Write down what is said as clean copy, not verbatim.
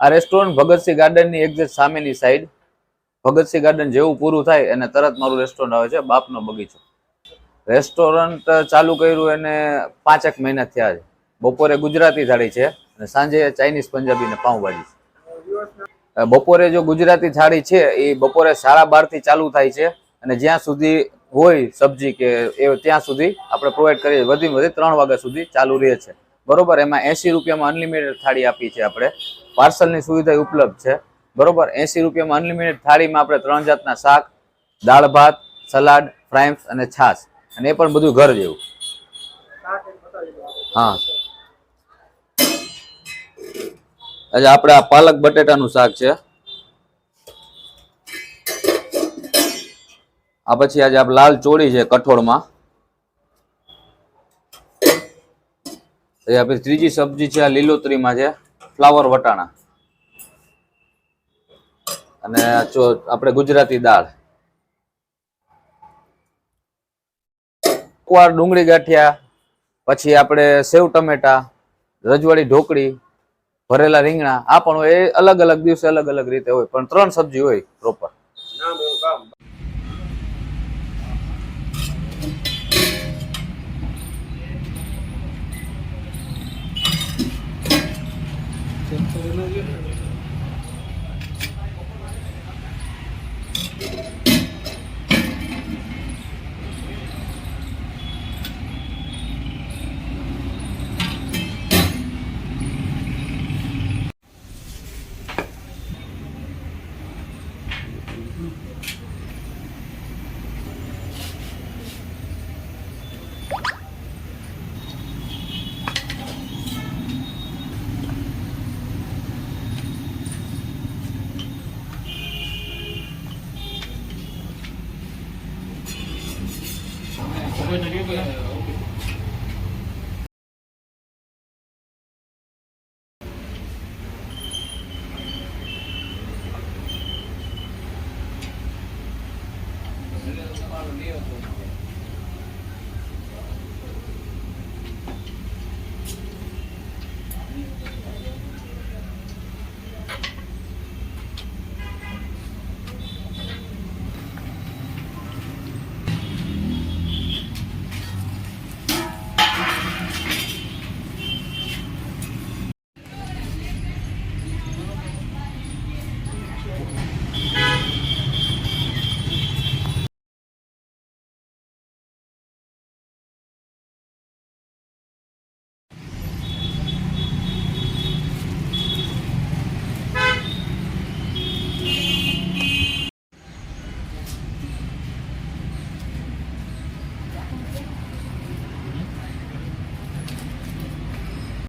આ restaurant Bhagat Singh ગાર્ડનની exact સામેની side, Bhagat Singh garden જેવું પૂરું થાય અને તરત મારું રેસ્ટોરન્ટ આવે છે, બાપનો બગીચો. રેસ્ટોરન્ટ ચાલુ કર્યું એને 5 મહિના થયા છે. બપોરે ગુજરાતી થાળી છે અને સાંજે ચાઇનીઝ, પંજાબી ને પાઉંભાજી છે. બપોરે જો ગુજરાતી થાળી છે એ બપોરે 12:30 થી ચાલુ થાય છે અને જ્યાં સુધી હોય સબ્જી કે એ ત્યાં સુધી આપણે પ્રોવાઈડ કરીએ. વધીને વધી 3 વાગ્યા સુધી ચાલુ રહે છે. બરોબર. એમાં 80 રૂપિયામાં અનલિમિટેડ થાળી આપી છે આપણે. પાર્સલની સુવિધા ઉપલબ્ધ છે. બરોબર. 80 રૂપિયામાં અનલિમિટેડ થાળીમાં આપણે 3 જાતના શાક, દાળ ભાત, સલાડ, ફ્રાઈમ્સ અને છાશ, અને એ પણ બધું ઘર જેવું. હા, આજે આપણે આ પાલક બટેટાનું શાક છે. આ પછી આજે આપણે લાલ ચોળી છે કઠોળમાં. આપણી ત્રીજી સબ્જી છે આ લીલોતરીમાં છે, ફ્લાવર વટાણા, અને આપણે ગુજરાતી દાળ, કુવાર ડુંગળી ગાંઠિયા, પછી આપણે સેવ ટમેટા, રજવાડી ઢોકળી, ભરેલા રીંગણા. આ પણ હોય. એ અલગ અલગ દિવસે અલગ અલગ રીતે હોય, પણ 3 સબ્જી હોય પ્રોપર.